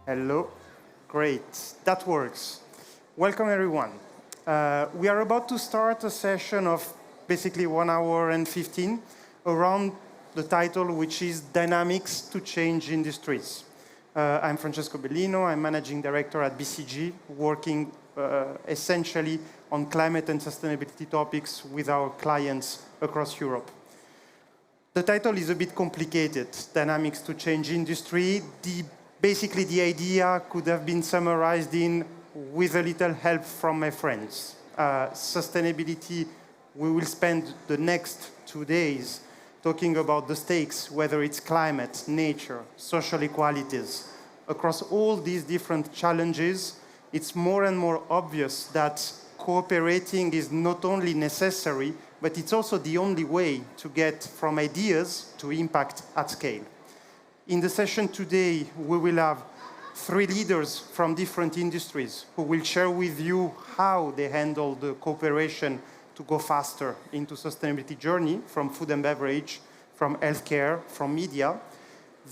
Hello. Great. That works. Welcome, everyone. We are about to start a session of basically 1 hour and 15 around the title, which is Dynamics to Change Industries. I'm Francesco Bellino. I'm Managing Director at BCG, working essentially on climate and sustainability topics with our clients across Europe. The title is a bit complicated, Dynamics to Change Industry. Basically, the idea could have been summarized in, with a little help from my friends. Sustainability, we will spend the next 2 days talking about the stakes, whether it's climate, nature, social equalities. Across all these different challenges, it's more and more obvious that cooperating is not only necessary, but it's also the only way to get from ideas to impact at scale. In the session today, we will have 3 leaders from different industries who will share with you how they handle the cooperation to go faster into sustainability journey from food and beverage, from healthcare, from media.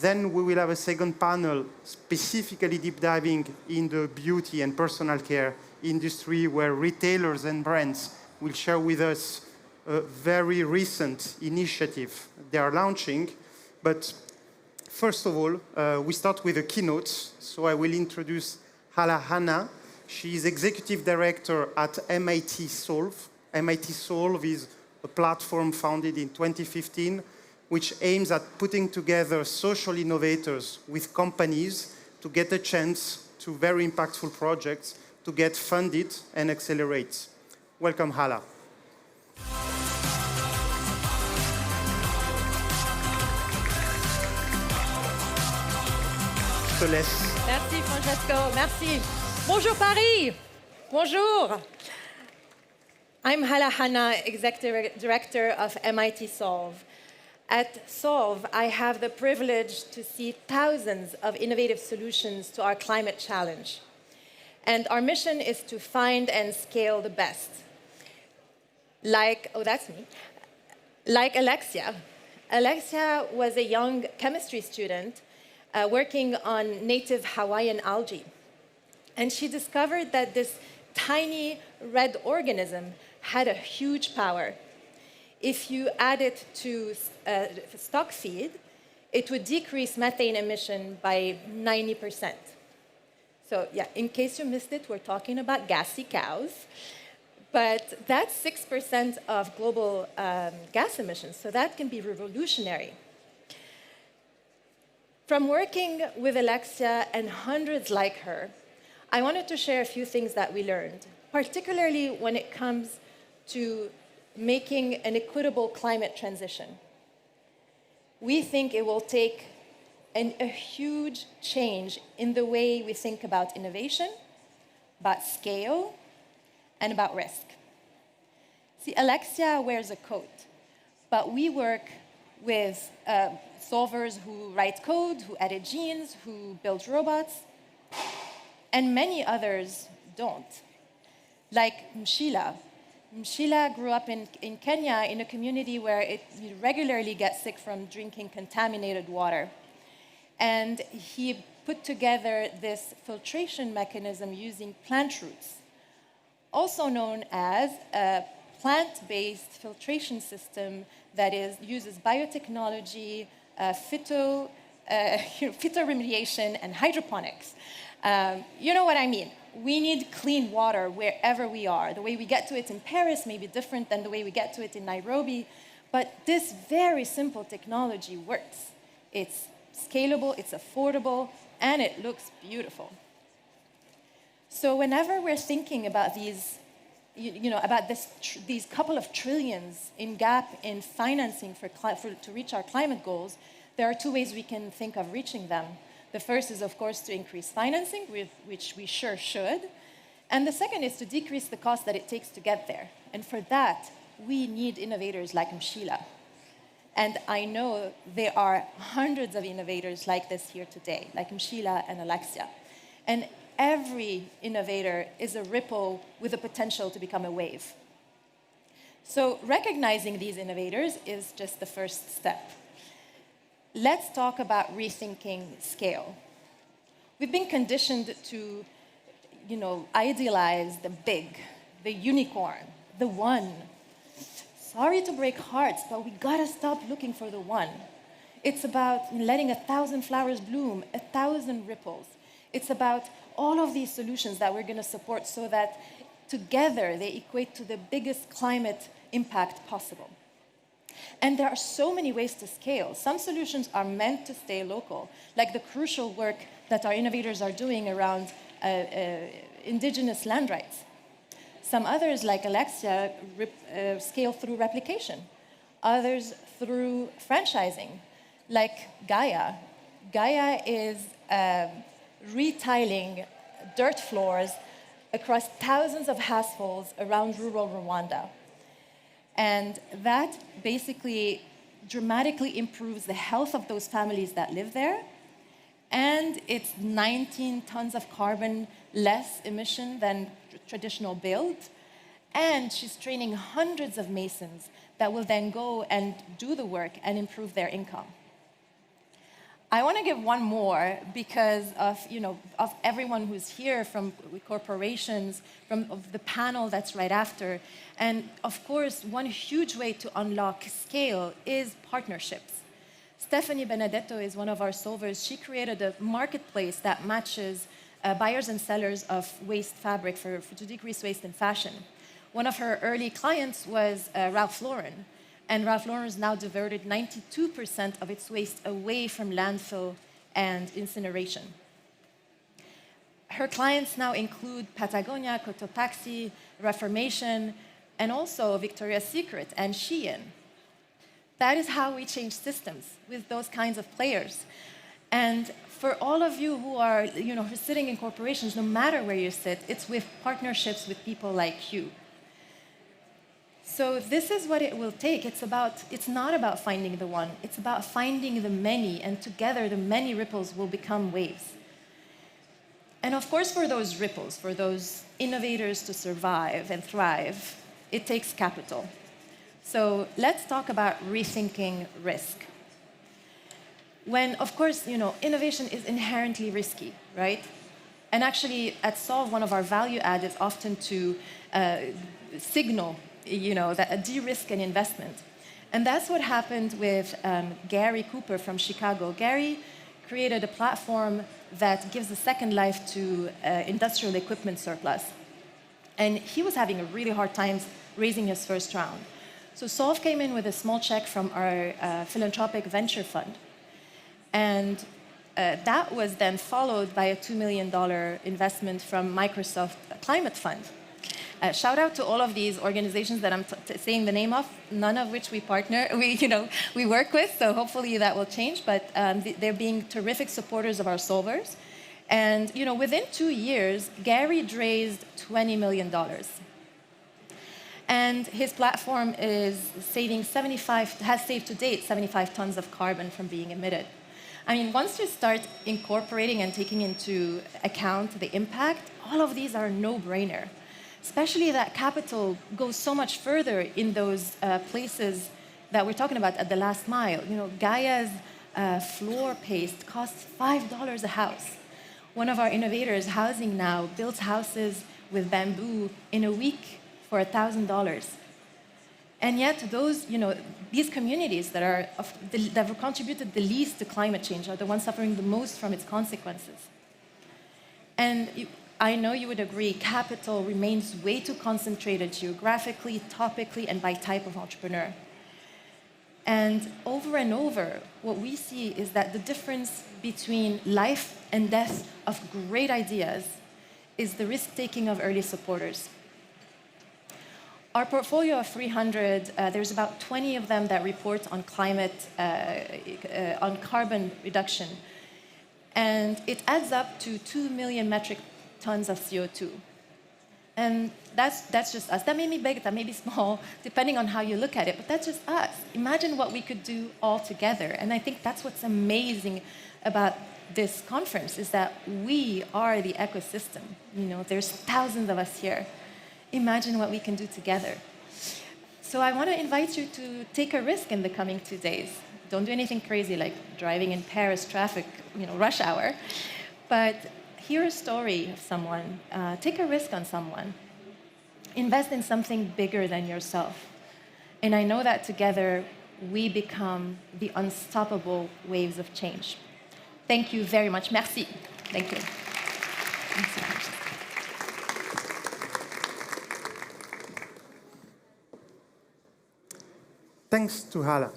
Then we will have a second panel specifically deep diving in the beauty and personal care industry, where retailers and brands will share with us a very recent initiative they are launching. But first of all, we start with the keynotes. So I will introduce Hala Hanna. She is Executive Director at MIT Solve. MIT Solve is a platform founded in 2015, which aims at putting together social innovators with companies to get a chance to very impactful projects to get funded and accelerate. Welcome, Hala. Merci Francesco, merci. Bonjour Paris, bonjour. I'm Hala Hanna, Executive Director of MIT Solve. At Solve, I have the privilege to see thousands of innovative solutions to our climate challenge. And our mission is to find and scale the best. Like Alexia. Alexia was a young chemistry student working on native Hawaiian algae. And she discovered that this tiny red organism had a huge power. If you add it to stock feed, it would decrease methane emission by 90%. So yeah, in case you missed it, we're talking about gassy cows. But that's 6% of global gas emissions, so that can be revolutionary. From working with Alexia and hundreds like her, I wanted to share a few things that we learned, particularly when it comes to making an equitable climate transition. We think it will take a huge change in the way we think about innovation, about scale, and about risk. See, Alexia wears a coat, but we work with solvers who write code, who edit genes, who build robots, and many others don't. Like Mshila. Mshila grew up in Kenya in a community where you regularly get sick from drinking contaminated water. And he put together this filtration mechanism using plant roots, also known as a plant-based filtration system that uses biotechnology, phytoremediation, and hydroponics. You know what I mean. We need clean water wherever we are. The way we get to it in Paris may be different than the way we get to it in Nairobi, but this very simple technology works. It's scalable, it's affordable, and it looks beautiful. So whenever we're thinking about these couple of trillions in gap in financing to reach our climate goals, there are 2 ways we can think of reaching them. The first is, of course, to increase financing, which we sure should. And the second is to decrease the cost that it takes to get there. And for that, we need innovators like Mshila. And I know there are hundreds of innovators like this here today, like Mshila and Alexia. And every innovator is a ripple with the potential to become a wave. So recognizing these innovators is just the first step. Let's talk about rethinking scale. We've been conditioned to, idealize the big, the unicorn, the one. Sorry to break hearts, but we gotta stop looking for the one. It's about letting 1,000 flowers bloom, 1,000 ripples. It's about all of these solutions that we're gonna support so that together they equate to the biggest climate impact possible. And there are so many ways to scale. Some solutions are meant to stay local, like the crucial work that our innovators are doing around indigenous land rights. Some others, like Alexia, scale through replication. Others through franchising, like Gaia. Gaia is retiling dirt floors across thousands of households around rural Rwanda. And that basically dramatically improves the health of those families that live there. And it's 19 tons of carbon less emission than traditional build. And she's training hundreds of masons that will then go and do the work and improve their income. I want to give one more because of everyone who's here from corporations, of the panel that's right after. And of course, one huge way to unlock scale is partnerships. Stephanie Benedetto is one of our solvers. She created a marketplace that matches buyers and sellers of waste fabric to decrease waste in fashion. One of her early clients was Ralph Lauren. And Ralph Lauren has now diverted 92% of its waste away from landfill and incineration. Her clients now include Patagonia, Cotopaxi, Reformation, and also Victoria's Secret and Shein. That is how we change systems, with those kinds of players. And for all of you who are who's sitting in corporations, no matter where you sit, it's with partnerships with people like you. So this is what it will take. It's not about finding the one, it's about finding the many, and together the many ripples will become waves. And of course, for those ripples, for those innovators to survive and thrive, it takes capital. So let's talk about rethinking risk. When, of course, innovation is inherently risky, right? And actually, at Solve, one of our value add is often to signal that a de-risk an investment. And that's what happened with Gary Cooper from Chicago. Gary created a platform that gives a second life to industrial equipment surplus. And he was having a really hard time raising his first round. So Solve came in with a small check from our philanthropic venture fund. And that was then followed by a $2 million investment from Microsoft Climate Fund. Shout out to all of these organizations that I'm saying the name of, none of which we work with, so hopefully that will change, but they're being terrific supporters of our solvers. And within 2 years, Gary raised $20 million. And his platform has saved to date 75 tons of carbon from being emitted. I mean, once you start incorporating and taking into account the impact, all of these are a no-brainer. Especially that capital goes so much further in those places that we're talking about at the last mile. Gaia's floor paste costs $5 a house. One of our innovators, Housing Now, builds houses with bamboo in a week for $1,000. And yet these communities that have contributed the least to climate change are the ones suffering the most from its consequences. And I know you would agree, capital remains way too concentrated geographically, topically, and by type of entrepreneur. And over, what we see is that the difference between life and death of great ideas is the risk-taking of early supporters. Our portfolio of 300, there's about 20 of them that report on on carbon reduction. And it adds up to 2 million metric tons of CO2. And that's just us. That may be big, that may be small, depending on how you look at it, but that's just us. Imagine what we could do all together. And I think that's what's amazing about this conference, is that we are the ecosystem. There's thousands of us here. Imagine what we can do together. So I want to invite you to take a risk in the coming 2 days. Don't do anything crazy like driving in Paris traffic, rush hour. But hear a story of someone, take a risk on someone, invest in something bigger than yourself. And I know that together we become the unstoppable waves of change. Thank you very much. Merci. Thank you. Merci. Thanks to Hala.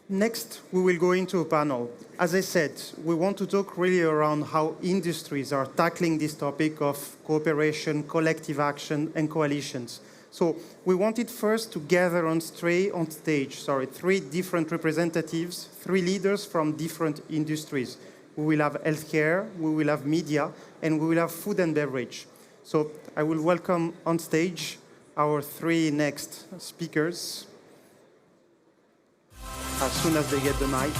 Next, we will go into a panel. As I said, we want to talk really around how industries are tackling this topic of cooperation, collective action, and coalitions. So we wanted first to gather on stage, three different representatives, three leaders from different industries. We will have healthcare, we will have media, and we will have food and beverage. So I will welcome on stage our three next speakers as soon as they get the mic.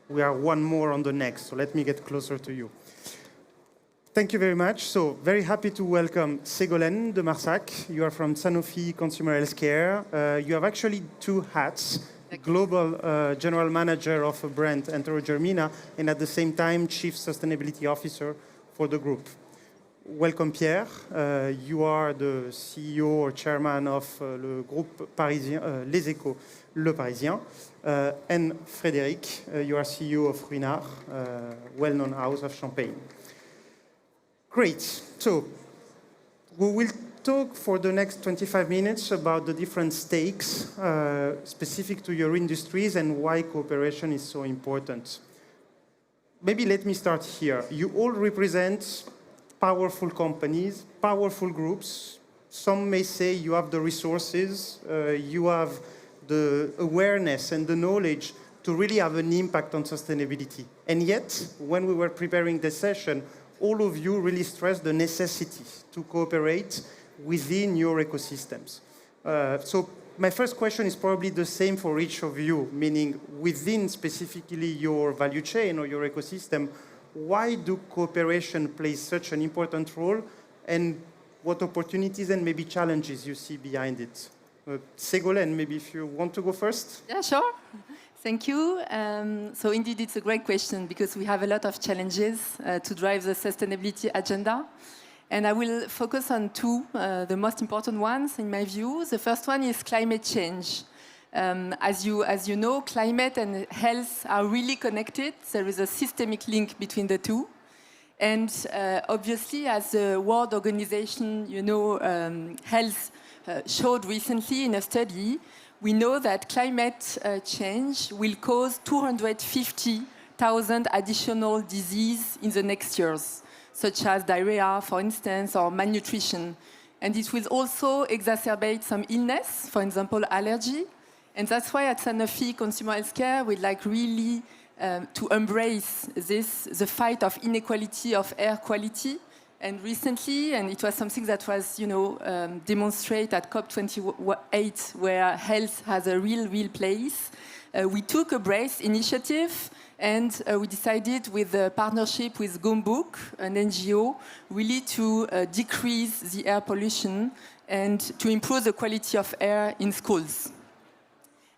We are one more on the next, so let me get closer to you. Thank you very much. So very happy to welcome Ségolène de Marsac. You are from Sanofi Consumer Healthcare. You have actually two hats. Global General Manager of a brand, Enterogermina, and at the same time, Chief Sustainability Officer for the Group. Welcome, Pierre. You are the CEO or Chairman of le Groupe Parisien, Les Échos, Le Parisien. And Frédéric, you are CEO of Ruinart, well-known house of champagne. Great. So we will talk for the next 25 minutes about the different stakes specific to your industries and why cooperation is so important. Maybe let me start here. You all represent powerful companies, powerful groups. Some may say you have the resources, you have the awareness and the knowledge to really have an impact on sustainability. And yet, when we were preparing this session, all of you really stressed the necessity to cooperate within your ecosystems. So my first question is probably the same for each of you, meaning within specifically your value chain or your ecosystem, why do cooperation play such an important role, and what opportunities and maybe challenges you see behind it? Ségolène, maybe if you want to go first? Yeah, sure. Thank you. So indeed, it's a great question because we have a lot of challenges to drive the sustainability agenda. And I will focus on two, the most important ones in my view. The first one is climate change. As you know, climate and health are really connected. There is a systemic link between the two. And obviously, as the World Organization, Health showed recently in a study, we know that climate change will cause 250,000 additional diseases in the next years, such as diarrhea, for instance, or malnutrition. And it will also exacerbate some illness, for example, allergy. And that's why at Sanofi Consumer Healthcare, we'd like really to embrace the fight of inequality of air quality. And recently, and it was something that was, demonstrated at COP28, where health has a real place, we took a BRACE initiative, and we decided with a partnership with Groupe, an NGO, really to decrease the air pollution and to improve the quality of air in schools.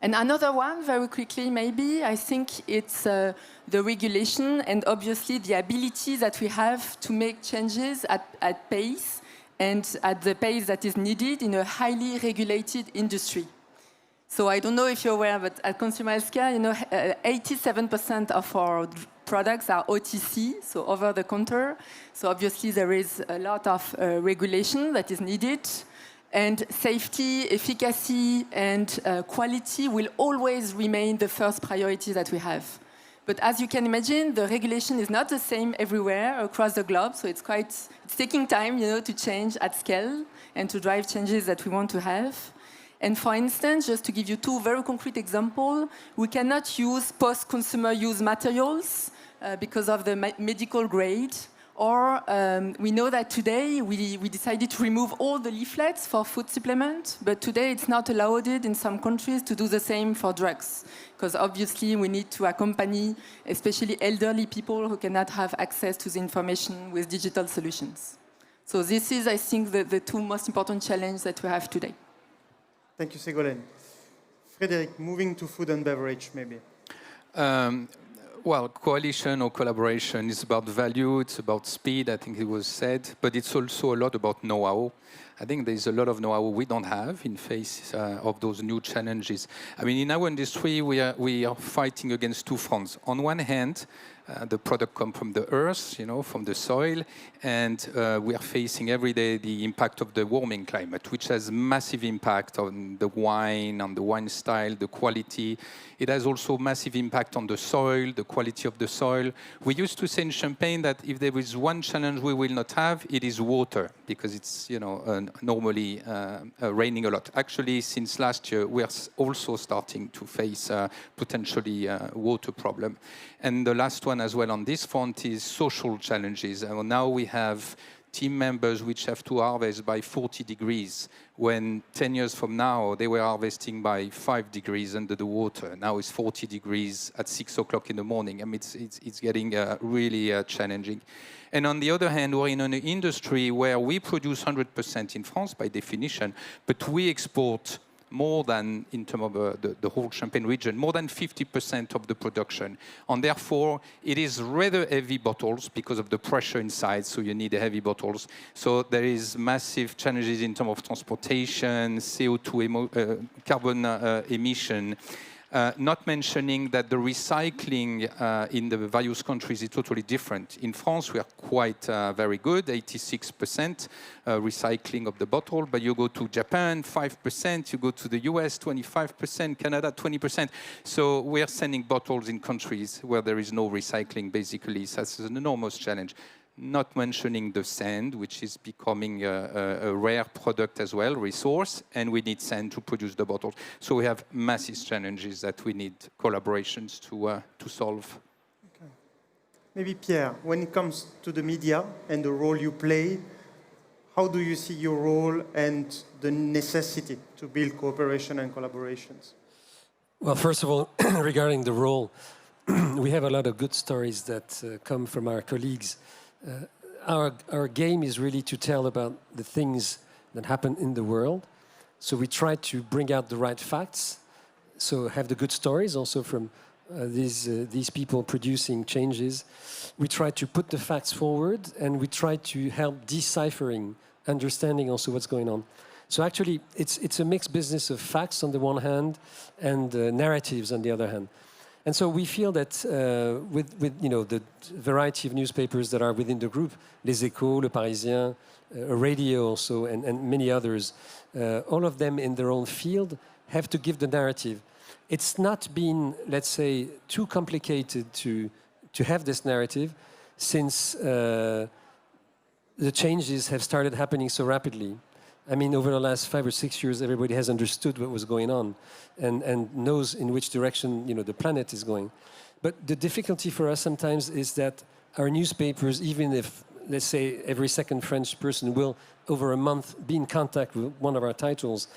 And another one, very quickly maybe, I think it's the regulation and obviously the ability that we have to make changes at pace and at the pace that is needed in a highly regulated industry. So I don't know if you're aware, but at Consumer Healthcare, 87% of our products are OTC, so over the counter. So obviously there is a lot of regulation that is needed. And safety, efficacy, and quality will always remain the first priority that we have. But as you can imagine, the regulation is not the same everywhere across the globe, so it's taking time, to change at scale and to drive changes that we want to have. And for instance, just to give you two very concrete examples, we cannot use post-consumer use materials because of the medical grade, Or we know that today we decided to remove all the leaflets for food supplement, but today it's not allowed in some countries to do the same for drugs, because obviously we need to accompany especially elderly people who cannot have access to the information with digital solutions. So this is, I think, the two most important challenges that we have today. Thank you, Ségolène. Frédéric, moving to food and beverage, maybe. Well, coalition or collaboration is about value, it's about speed, I think it was said, but it's also a lot about know-how. I think there's a lot of know-how we don't have in face of those new challenges. I mean, in our industry, we are fighting against two fronts. On one hand, the product comes from the earth, you know, from the soil, and we are facing every day the impact of the warming climate, which has massive impact on the wine style, the quality. It has also massive impact on the soil, the quality of the soil. We used to say in Champagne that if there is one challenge we will not have, it is water, because it's, you know, normally raining a lot. Actually, since last year, we are also starting to face potentially water problem. And the last one as well on this front is social challenges. Now we have team members which have to harvest by 40 degrees, when 10 years from now, they were harvesting by 5 degrees under the water. Now it's 40 degrees at 6 o'clock in the morning. I mean, it's getting really challenging. And on the other hand, we're in an industry where we produce 100% in France by definition, but we export more than, in terms of the whole Champagne region, more than 50% of the production. And therefore, it is rather heavy bottles because of the pressure inside, so you need heavy bottles. So there is massive challenges in terms of transportation, CO2 carbon emission. Not mentioning that the recycling in the various countries is totally different. In France, we are quite very good, 86% recycling of the bottle, but you go to Japan, 5%, you go to the US, 25%, Canada, 20%. So we are sending bottles in countries where there is no recycling, basically. So that's an enormous challenge. Not mentioning the sand, which is becoming a rare product as well, resource, and we need sand to produce the bottles. So we have massive challenges that we need collaborations to solve. Okay. Maybe Pierre, when it comes to the media and the role you play, how do you see your role and the necessity to build cooperation and collaborations? Well, first of all, regarding the role, we have a lot of good stories that come from our colleagues. Our game is really to tell about the things that happen in the world. So we try to bring out the right facts, so have the good stories also from these people producing changes. We try to put the facts forward, and we try to help deciphering, understanding also what's going on. So actually, it's a mixed business of facts on the one hand and narratives on the other hand. And so we feel that with you know, the variety of newspapers that are within the group, Les Échos, Le Parisien, radio also, and many others, all of them in their own field have to give the narrative. It's not been, let's say, too complicated to have this narrative, since the changes have started happening so rapidly. I mean, over the last 5 or 6 years, everybody has understood what was going on and knows in which direction, you know, the planet is going. But the difficulty for us sometimes is that our newspapers, even if, let's say, every second French person will, over a month, be in contact with one of our titles,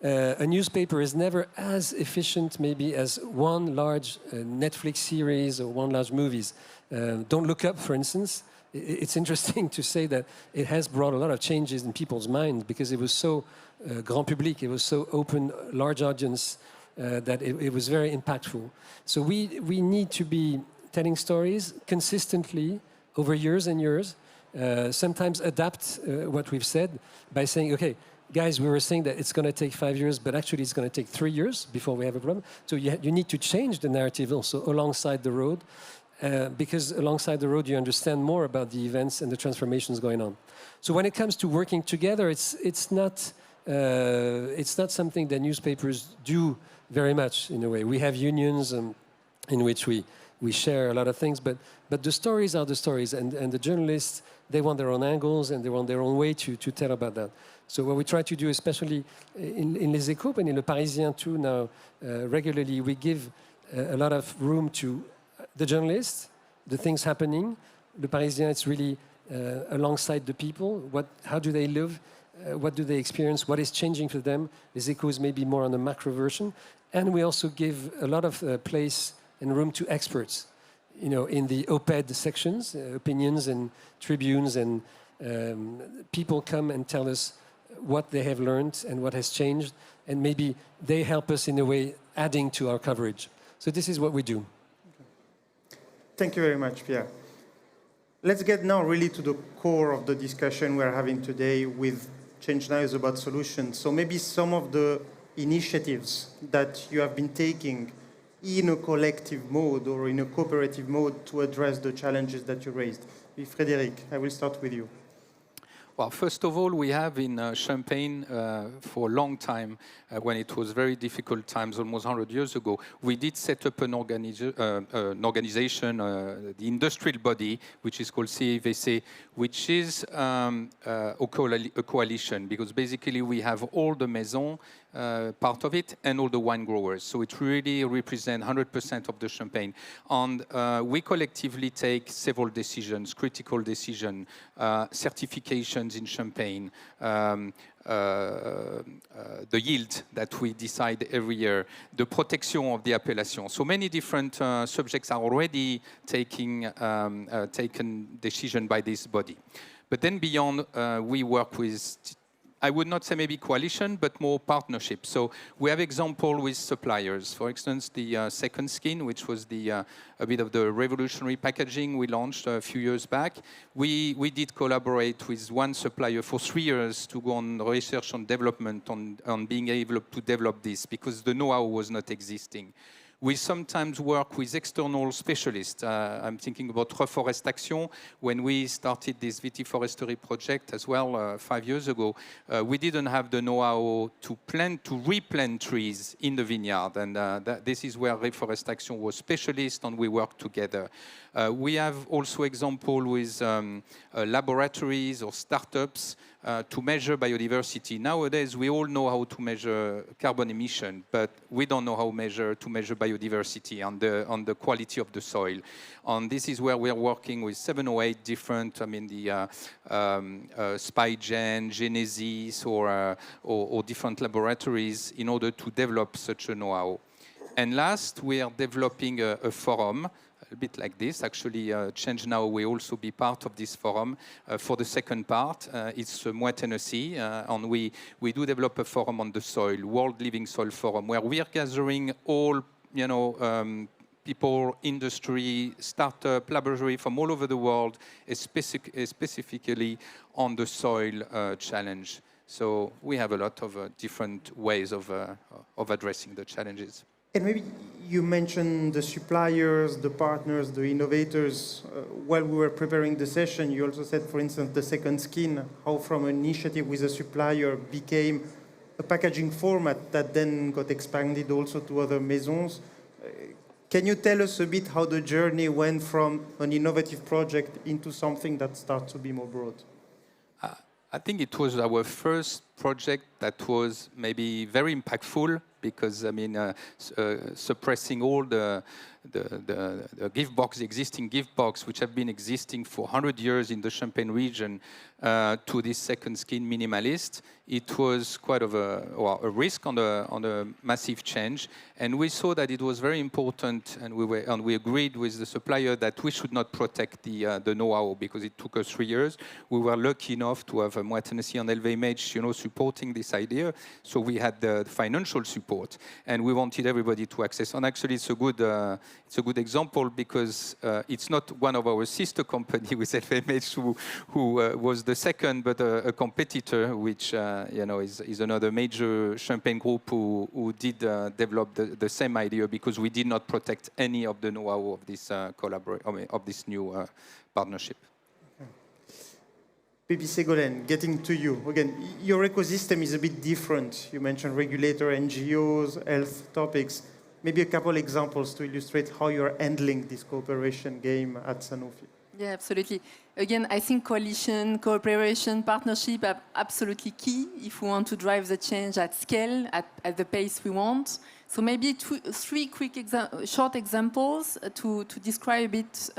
a newspaper is never as efficient maybe as one large Netflix series or one large movies. Don't Look Up, for instance. It's interesting to say that it has brought a lot of changes in people's minds, because it was so grand public, it was so open, large audience, that it was very impactful. So we need to be telling stories consistently over years and years, sometimes adapt what we've said by saying, okay, guys, we were saying that it's going to take 5 years, but actually it's going to take 3 years before we have a problem. So you need to change the narrative also alongside the road. Because alongside the road you understand more about the events and the transformations going on. So when it comes to working together, it's not something that newspapers do very much in a way. We have unions in which we share a lot of things, but the stories are the stories, and the journalists, they want their own angles and they want their own way to tell about that. So what we try to do, especially in Les Échos and in Le Parisien too now, regularly we give a lot of room to the journalists, the things happening. Le Parisien, it's really alongside the people. How do they live? What do they experience? What is changing for them? Les Echos maybe more on the macro version. And we also give a lot of place and room to experts, you know, in the op-ed sections, opinions and tribunes, and people come and tell us what they have learned and what has changed, and maybe they help us in a way adding to our coverage. So this is what we do. Thank you very much, Pierre. Let's get now really to the core of the discussion we're having today with ChangeNOW is about solutions. So maybe some of the initiatives that you have been taking in a collective mode or in a cooperative mode to address the challenges that you raised. Frédéric, I will start with you. Well, first of all, we have in Champagne for a long time, when it was very difficult times, almost 100 years ago, we did set up an organization, the industrial body, which is called CAVC, which is a coalition, because basically we have all the maisons, part of it, and all the wine growers. So it really represents 100% of the Champagne. And we collectively take several decisions, critical decisions, certifications in Champagne, the yield that we decide every year, the protection of the appellation. So many different subjects are already taken decision by this body. But then beyond, we work with, I would not say maybe coalition, but more partnership. So we have example with suppliers. For instance, the Second Skin, which was the a bit of the revolutionary packaging we launched a few years back. We did collaborate with one supplier for 3 years to go on research and development on being able to develop this, because the know-how was not existing. We sometimes work with external specialists. I'm thinking about Reforest Action. When we started this vitiforestry project as well 5 years ago, we didn't have the know-how to replant trees in the vineyard. And this is where Reforest Action was specialist, and we work together. We have also example with laboratories or startups to measure biodiversity. Nowadays, we all know how to measure carbon emission, but we don't know how to measure biodiversity on the quality of the soil. And this is where we are working with 7 or 8 different, the Spygen, Genesis, or different laboratories in order to develop such a know-how. And last, we are developing a forum, a bit like this. Actually, ChangeNOW will also be part of this forum for the second part. It's Moi Tennessee, and we do develop a forum on the soil, World Living Soil Forum, where we are gathering all, people, industry, startup, laboratory from all over the world, specifically on the soil challenge. So we have a lot of different ways of addressing the challenges. And maybe you mentioned the suppliers, the partners, the innovators. While we were preparing the session, you also said, for instance, the Second Skin, how from an initiative with a supplier became a packaging format that then got expanded also to other maisons. Can you tell us a bit how the journey went from an innovative project into something that starts to be more broad? I think it was our first project that was maybe very impactful, because suppressing all the gift box, the existing gift box, which have been existing for 100 years in the Champagne region, to this Second Skin minimalist, it was quite of a risk on a massive change. And we saw that it was very important, and we agreed with the supplier that we should not protect the know-how, because it took us 3 years. We were lucky enough to have Moi Tennessee and LVMH, supporting this idea. So we had the financial support, and we wanted everybody to access. And actually, it's a good example, because it's not one of our sister company with LVMH who was the second, but a competitor, which is another major champagne group who did develop the same idea, because we did not protect any of the know-how of this of this new partnership. Maybe Ségolène, getting to you. Again, your ecosystem is a bit different. You mentioned regulator, NGOs, health topics. Maybe a couple examples to illustrate how you're handling this cooperation game at Sanofi. Yeah, absolutely. Again, I think coalition, cooperation, partnership are absolutely key if we want to drive the change at scale, at the pace we want. So maybe three quick short examples to describe a bit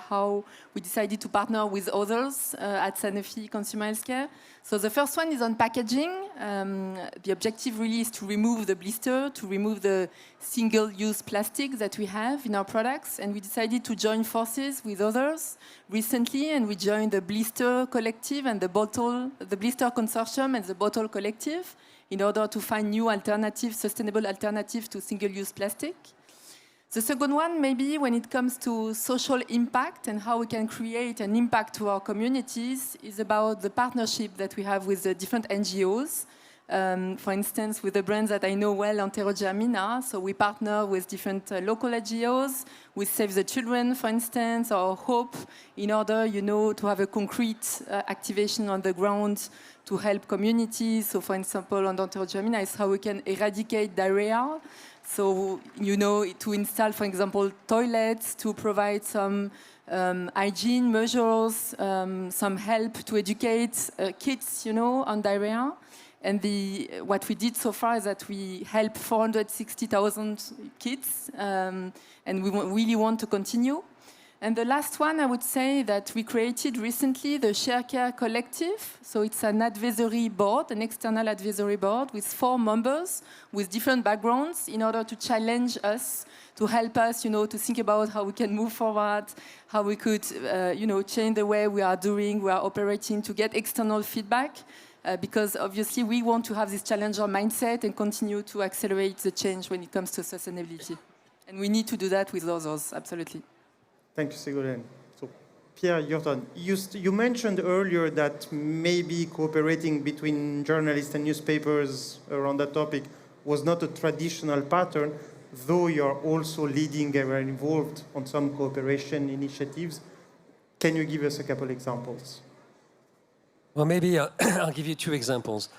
how we decided to partner with others at Sanofi Consumer Healthcare. So the first one is on packaging. The objective really is to remove the blister, to remove the single-use plastic that we have in our products. And we decided to join forces with others recently, and we joined the Blister Collective and the Blister Consortium and the Bottle Collective in order to find new alternatives, sustainable alternatives to single-use plastic. The second one, maybe when it comes to social impact and how we can create an impact to our communities, is about the partnership that we have with the different NGOs. For instance, with the brands that I know well, Enterogermina. So we partner with different local NGOs, with Save the Children, for instance, or Hope, in order, to have a concrete activation on the ground to help communities. So, for example, on Enterogermina is how we can eradicate diarrhea. So, to install, for example, toilets, to provide some hygiene measures, some help to educate kids, on diarrhea. And what we did so far is that we helped 460,000 kids, and we really want to continue. And the last one, I would say that we created recently the Share Care Collective. So it's an advisory board, an external advisory board with 4 members with different backgrounds in order to challenge us, to help us, to think about how we can move forward, how we could, change the way we are operating, to get external feedback. Because obviously we want to have this challenger mindset and continue to accelerate the change when it comes to sustainability. And we need to do that with others, absolutely. Thank you, Ségolène. So, Pierre, your turn. You mentioned earlier that maybe cooperating between journalists and newspapers around that topic was not a traditional pattern, though you're also leading and are involved on some cooperation initiatives. Can you give us a couple examples? Well, maybe I'll give you 2 examples.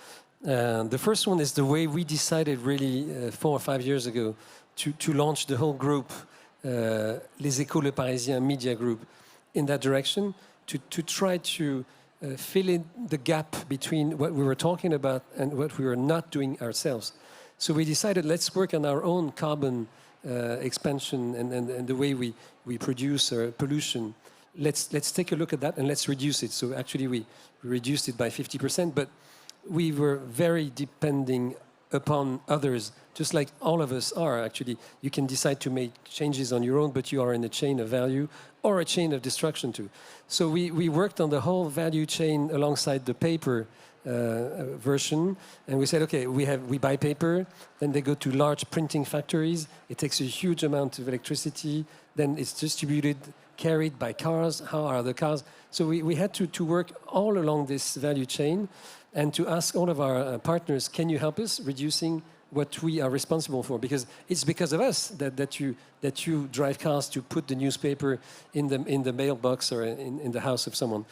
The first one is the way we decided really 4 or 5 years ago to launch the whole group, Les Échos, Le Parisien media group, in that direction, to try to fill in the gap between what we were talking about and what we were not doing ourselves. So we decided, let's work on our own carbon expansion and the way we produce pollution. Let's take a look at that and let's reduce it. So actually we reduced it by 50%, but we were very depending upon others, just like all of us are. Actually, you can decide to make changes on your own, but you are in a chain of value or a chain of destruction too. So we worked on the whole value chain alongside the paper version, and we said, okay, we buy paper, then they go to large printing factories. It takes a huge amount of electricity, then it's distributed, carried by cars. How are the cars? So we had to work all along this value chain and to ask all of our partners, can you help us reducing what we are responsible for? Because it's because of us that you drive cars to put the newspaper in the mailbox or in the house of someone.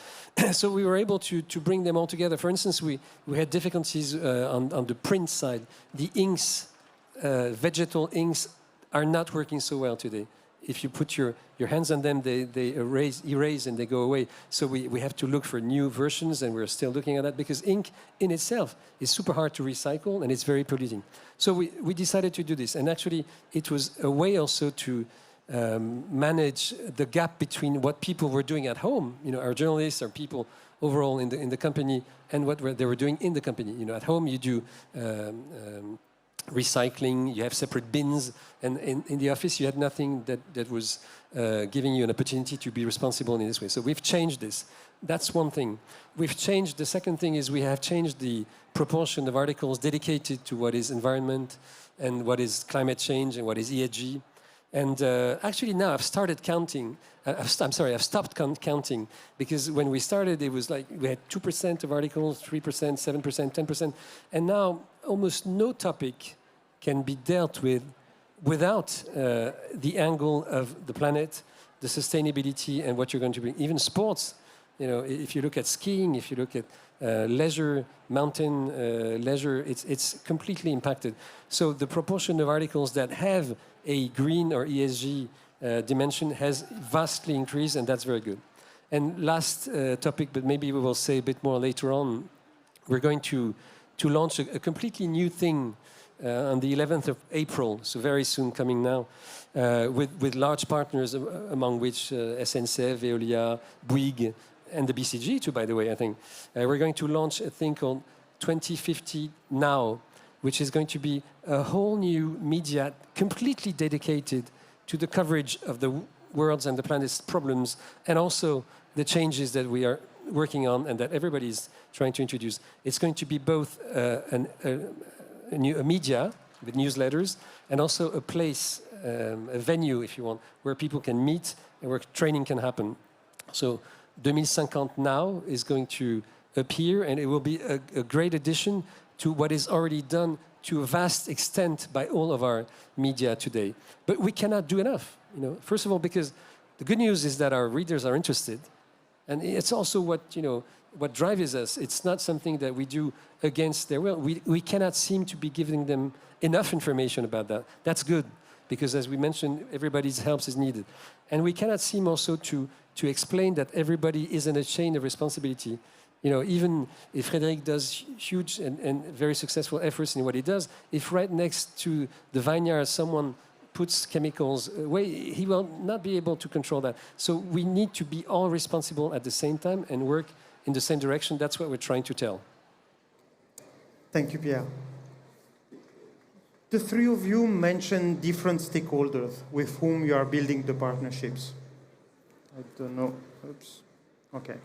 So we were able to bring them all together. For instance, we had difficulties on the print side. The inks, vegetal inks, are not working so well today. If you put your hands on them, they erase and they go away. So we have to look for new versions, and we're still looking at that because ink in itself is super hard to recycle and it's very polluting. So we decided to do this, and actually it was a way also to manage the gap between what people were doing at home, our journalists, our people overall in the company, and what they were doing in the company. At home you do recycling, you have separate bins, and in the office you had nothing that was giving you an opportunity to be responsible in this way. So we've changed this. That's one thing. We've changed, the second thing is we have changed the proportion of articles dedicated to what is environment and what is climate change and what is ESG. And actually now I've started counting. I've stopped counting, because when we started it was like we had 2% of articles, 3%, 7%, 10%, and now almost no topic can be dealt with without the angle of the planet, the sustainability, and what you're going to bring. Even sports, if you look at skiing, if you look at leisure, mountain leisure, it's completely impacted. So the proportion of articles that have a green or ESG dimension has vastly increased, and that's very good. And last topic, but maybe we will say a bit more later on, we're going to launch a completely new thing on the 11th of April, so very soon coming now, with large partners, among which SNCF, Veolia, Bouygues, and the BCG too, by the way, I think. We're going to launch a thing called 2050 Now, which is going to be a whole new media completely dedicated to the coverage of the world's and the planet's problems, and also the changes that we are working on and that everybody's trying to introduce. It's going to be both a media with newsletters and also a place, a venue, if you want, where people can meet and where training can happen. So 2050 Now is going to appear, and it will be a great addition to what is already done to a vast extent by all of our media today. But we cannot do enough. First of all, because the good news is that our readers are interested, and it's also what drives us. It's not something that we do against their will. We cannot seem to be giving them enough information about that. That's good, because as we mentioned, everybody's help is needed. And we cannot seem also to explain that everybody is in a chain of responsibility. Even if Frédéric does huge and very successful efforts in what he does, if right next to the vineyard someone puts chemicals away, he will not be able to control that. So we need to be all responsible at the same time and work in the same direction. That's what we're trying to tell. Thank you, Pierre. The three of you mentioned different stakeholders with whom you are building the partnerships. I don't know. Oops. Okay.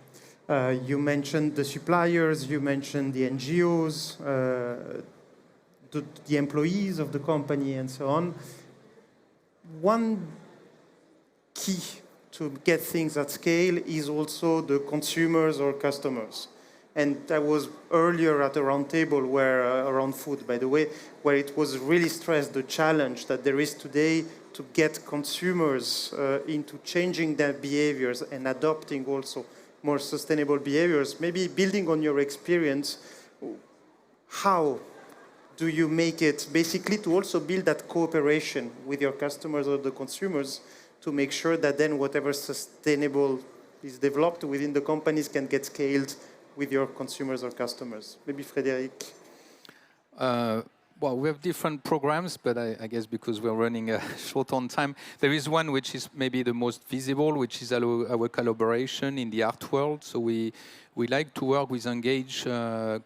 You mentioned the suppliers, you mentioned the NGOs, the employees of the company, and so on. One key to get things at scale is also the consumers or customers. And I was earlier at a roundtable around food, by the way, where it was really stressed the challenge that there is today to get consumers into changing their behaviors and adopting also more sustainable behaviors. Maybe building on your experience, how do you make it basically to also build that cooperation with your customers or the consumers to make sure that then whatever sustainable is developed within the companies can get scaled with your consumers or customers? Maybe Frédéric. Well, we have different programs, but I guess because we're running short on time, there is one which is maybe the most visible, which is our collaboration in the art world. So we like to work with engaged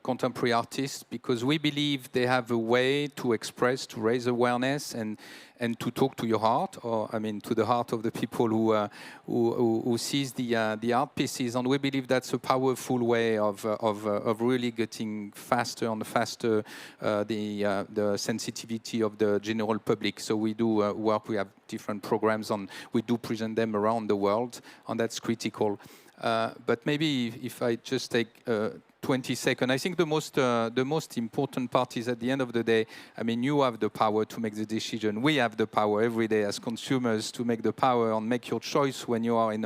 contemporary artists because we believe they have a way to express, to raise awareness, and to talk to your heart, or I mean to the heart of the people who sees the art pieces. And we believe that's a powerful way of really getting faster and faster the sensitivity of the general public. So we do work. We have different programs, and we do present them around the world, and that's critical. But maybe if I just take 20 seconds, I think the most important part is at the end of the day, I mean, you have the power to make the decision. We have the power every day as consumers to make the power and make your choice when you are in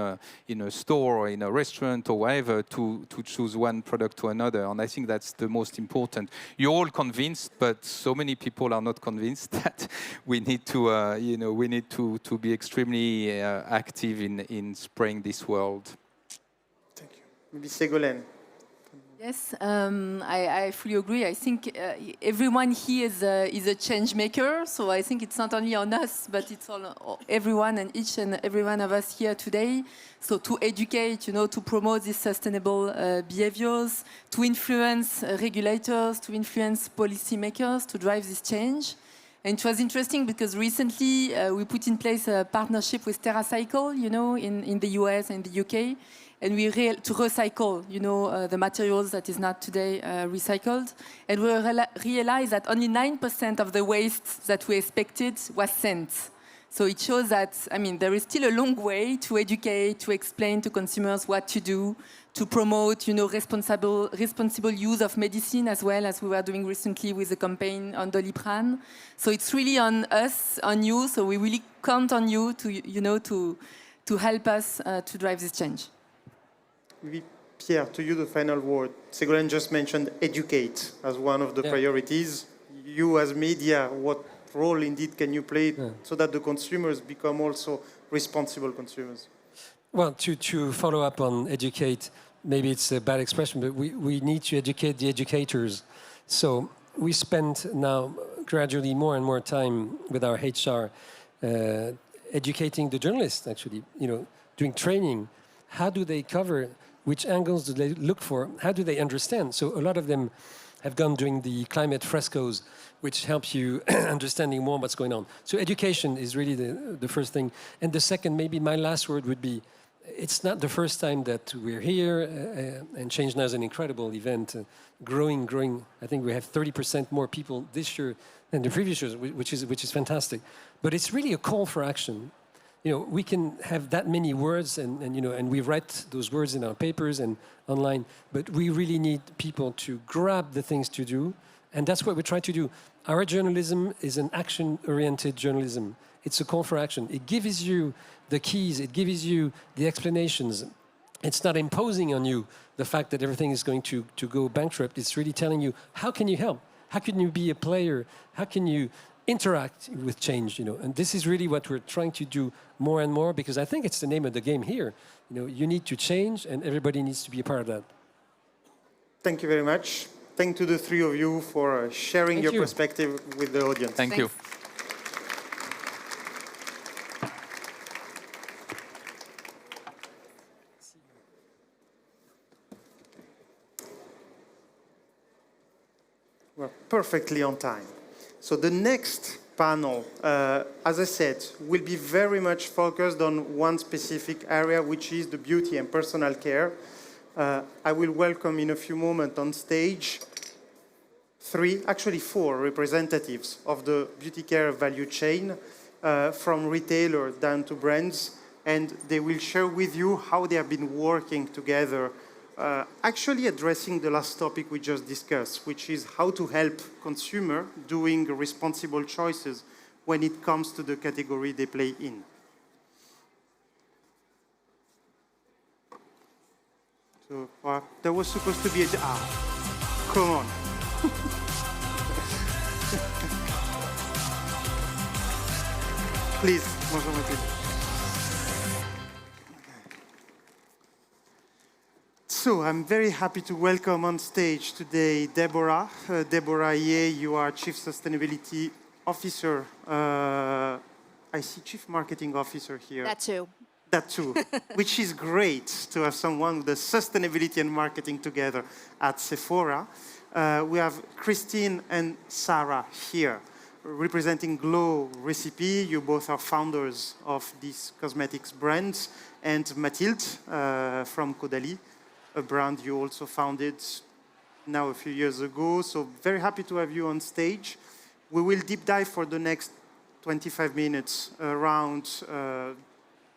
a store or in a restaurant or wherever to choose one product to another. And I think that's the most important. You're all convinced, but so many people are not convinced that we need to be extremely active in spraying this world. Thank you. Maybe Ségolène. Yes, I fully agree. I think everyone here is a change maker. So I think it's not only on us, but it's on everyone and each and every one of us here today. So to educate, to promote these sustainable behaviors, to influence regulators, to influence policymakers, to drive this change. And it was interesting because recently we put in place a partnership with TerraCycle, in the US and the UK. And we to recycle, the materials that is not today recycled. And we realized that only 9% of the waste that we expected was sent. So it shows that, there is still a long way to educate, to explain to consumers what to do, to promote, responsible use of medicine as well, as we were doing recently with the campaign on Doliprane. So it's really on us, on you. So we really count on you to help us to drive this change. Maybe Pierre, to you the final word. Ségolène just mentioned educate as one of the priorities. You as media, what role indeed can you play so that the consumers become also responsible consumers? Well, to follow up on educate, maybe it's a bad expression, but we need to educate the educators. So we spend now gradually more and more time with our HR, educating the journalists, actually, doing training. How do they cover? Which angles do they look for? How do they understand? So a lot of them have gone doing the climate frescoes, which helps you understanding more what's going on. So education is really the first thing. And the second, maybe my last word would be, it's not the first time that we're here, and ChangeNOW is an incredible event, growing. I think we have 30% more people this year than the previous years, which is fantastic. But it's really a call for action. We can have that many words, and we write those words in our papers and online, but we really need people to grab the things to do, and that's what we try to do. Our journalism is an action-oriented journalism. It's a call for action. It gives you the keys, it gives you the explanations. It's not imposing on you the fact that everything is going to go bankrupt. It's really telling you, how can you help? How can you be a player? How can you interact with change? And this is really what we're trying to do more and more, because I think it's the name of the game here. You need to change, and everybody needs to be a part of that. Thank you very much. Thank to the three of you for sharing your perspective with the audience. Thank you. We're perfectly on time. So the next panel, as I said, will be very much focused on one specific area, which is the beauty and personal care. I will welcome in a few moments on stage four representatives of the beauty care value chain, from retailer down to brands, and they will share with you how they have been working together, actually addressing the last topic we just discussed, which is how to help consumer doing responsible choices when it comes to the category they play in. So there was supposed to be come on. Please, bonjour Mathilde. So I'm very happy to welcome on stage today Deborah. Deborah, you are Chief Sustainability Officer. I see Chief Marketing Officer here. That too, which is great to have someone with the sustainability and marketing together at Sephora. We have Christine and Sarah here, representing Glow Recipe. You both are founders of these cosmetics brands. And Mathilde from Caudalie, a brand you also founded now a few years ago. So very happy to have you on stage. We will deep dive for the next 25 minutes around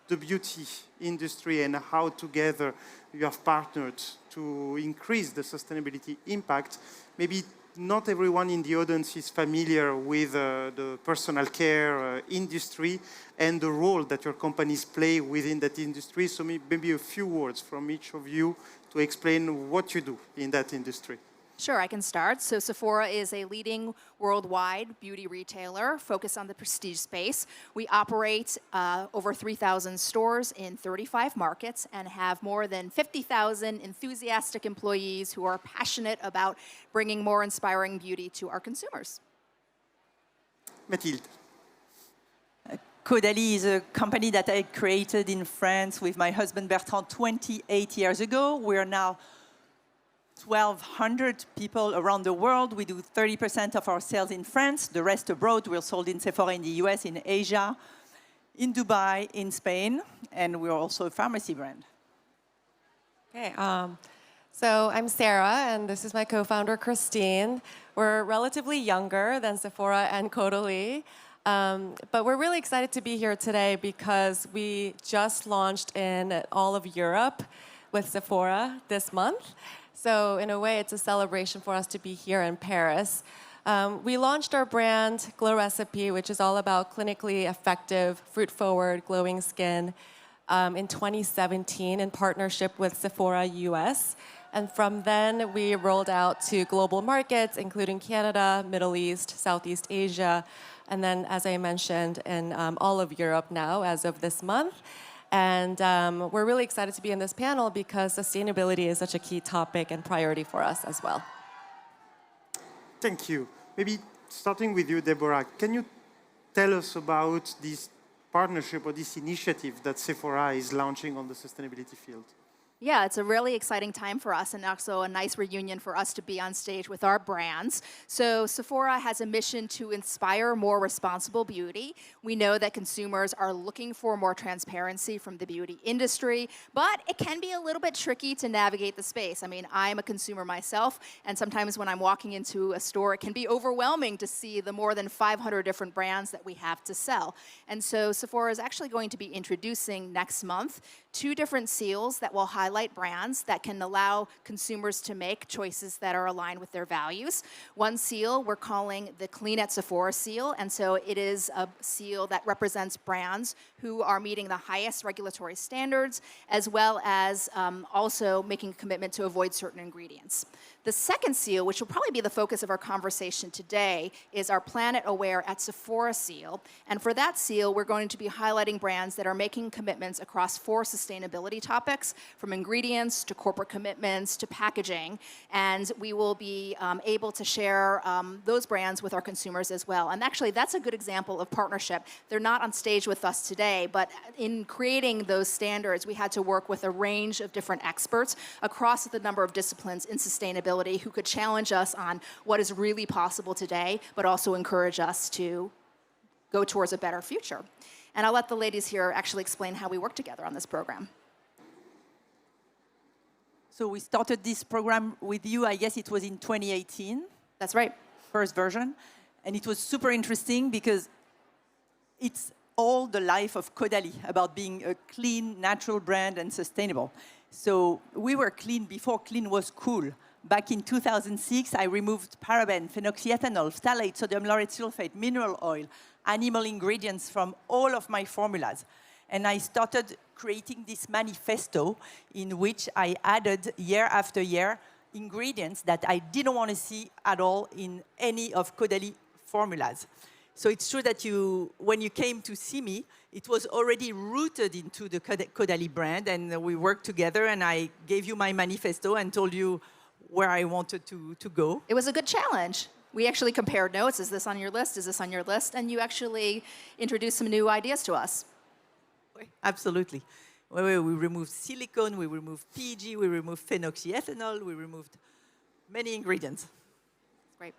the beauty industry and how together you have partnered to increase the sustainability impact. Maybe not everyone in the audience is familiar with the personal care industry and the role that your companies play within that industry. So maybe a few words from each of you to explain what you do in that industry. Sure, I can start. So Sephora is a leading worldwide beauty retailer focused on the prestige space. We operate over 3,000 stores in 35 markets and have more than 50,000 enthusiastic employees who are passionate about bringing more inspiring beauty to our consumers. Mathilde. Caudalie is a company that I created in France with my husband Bertrand 28 years ago. We are now 1,200 people around the world. We do 30% of our sales in France, the rest abroad. We're sold in Sephora in the US, in Asia, in Dubai, in Spain, and we're also a pharmacy brand. Okay, so I'm Sarah, and this is my co-founder, Christine. We're relatively younger than Sephora and Caudalie, but we're really excited to be here today because we just launched in all of Europe with Sephora this month. So in a way, it's a celebration for us to be here in Paris. We launched our brand, Glow Recipe, which is all about clinically effective, fruit-forward, glowing skin, in 2017 in partnership with Sephora US. And from then, we rolled out to global markets, including Canada, Middle East, Southeast Asia, and then, as I mentioned, in all of Europe now as of this month. And we're really excited to be in this panel because sustainability is such a key topic and priority for us as well. Thank you. Maybe starting with you, Deborah, can you tell us about this partnership or this initiative that Sephora is launching on the sustainability field? Yeah, it's a really exciting time for us and also a nice reunion for us to be on stage with our brands. So Sephora has a mission to inspire more responsible beauty. We know that consumers are looking for more transparency from the beauty industry, but it can be a little bit tricky to navigate the space. I mean, I'm a consumer myself, and sometimes when I'm walking into a store, it can be overwhelming to see the more than 500 different brands that we have to sell. And so Sephora is actually going to be introducing next month 2 different seals that will highlight brands that can allow consumers to make choices that are aligned with their values. One seal we're calling the Clean at Sephora seal, and so it is a seal that represents brands who are meeting the highest regulatory standards, as well as also making a commitment to avoid certain ingredients. The second seal, which will probably be the focus of our conversation today, is our Planet Aware at Sephora seal. And for that seal, we're going to be highlighting brands that are making commitments across 4 sustainability topics, from ingredients to corporate commitments to packaging. And we will be able to share those brands with our consumers as well. And actually, that's a good example of partnership. They're not on stage with us today, but in creating those standards, we had to work with a range of different experts across the number of disciplines in sustainability who could challenge us on what is really possible today, but also encourage us to go towards a better future. And I'll let the ladies here actually explain how we work together on this program. So we started this program with you, I guess it was in 2018. That's right. First version. And it was super interesting because it's all the life of Caudalie, about being a clean, natural brand and sustainable. So we were clean before clean was cool. Back in 2006, I removed paraben, phenoxyethanol, phthalate, sodium lauryl sulfate, mineral oil, animal ingredients from all of my formulas. And I started creating this manifesto in which I added year after year ingredients that I didn't want to see at all in any of Caudalie formulas. So it's true that when you came to see me, it was already rooted into the Caudalie brand, and we worked together, and I gave you my manifesto and told you where I wanted to go. It was a good challenge. We actually compared notes. Is this on your list? Is this on your list? And you actually introduced some new ideas to us. Absolutely. We removed silicone, we removed PG, we removed phenoxyethanol, we removed many ingredients. Great.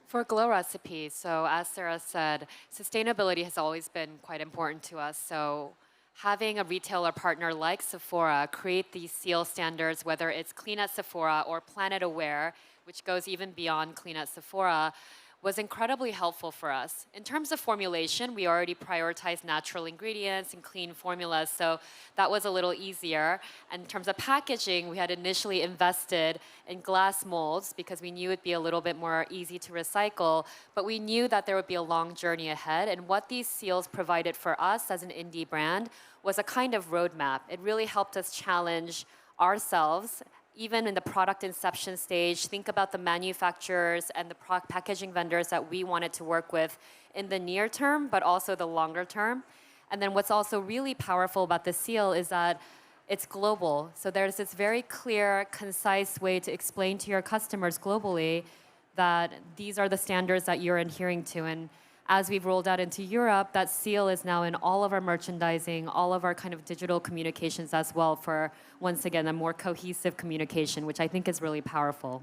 For Glow recipes, so as Sarah said, sustainability has always been quite important to us. So having a retailer partner like Sephora create these seal standards, whether it's Clean at Sephora or Planet Aware, which goes even beyond Clean at Sephora, was incredibly helpful for us. In terms of formulation, we already prioritized natural ingredients and clean formulas, so that was a little easier. And in terms of packaging, we had initially invested in glass molds because we knew it'd be a little bit more easy to recycle, but we knew that there would be a long journey ahead, and what these seals provided for us as an indie brand was a kind of roadmap. It really helped us challenge ourselves. Even in the product inception stage, think about the manufacturers and the packaging vendors that we wanted to work with in the near term, but also the longer term. And then what's also really powerful about the seal is that it's global. So there's this very clear, concise way to explain to your customers globally that these are the standards that you're adhering to. And as we've rolled out into Europe, that seal is now in all of our merchandising, all of our kind of digital communications as well for, once again, a more cohesive communication, which I think is really powerful.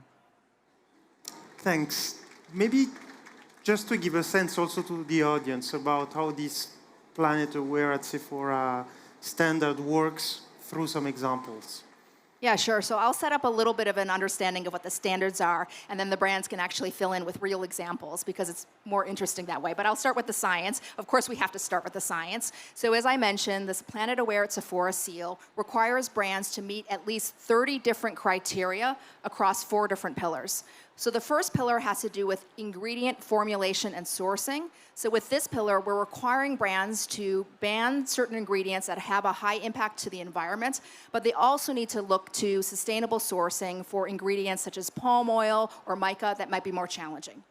Thanks. Maybe just to give a sense also to the audience about how this Planet Aware at Sephora standard works through some examples. Yeah, sure. So I'll set up a little bit of an understanding of what the standards are, and then the brands can actually fill in with real examples because it's more interesting that way. But I'll start with the science. Of course, we have to start with the science. So as I mentioned, this Planet Aware at Sephora seal requires brands to meet at least 30 different criteria across 4 different pillars. So the first pillar has to do with ingredient formulation and sourcing. So with this pillar, we're requiring brands to ban certain ingredients that have a high impact to the environment, but they also need to look to sustainable sourcing for ingredients such as palm oil or mica that might be more challenging.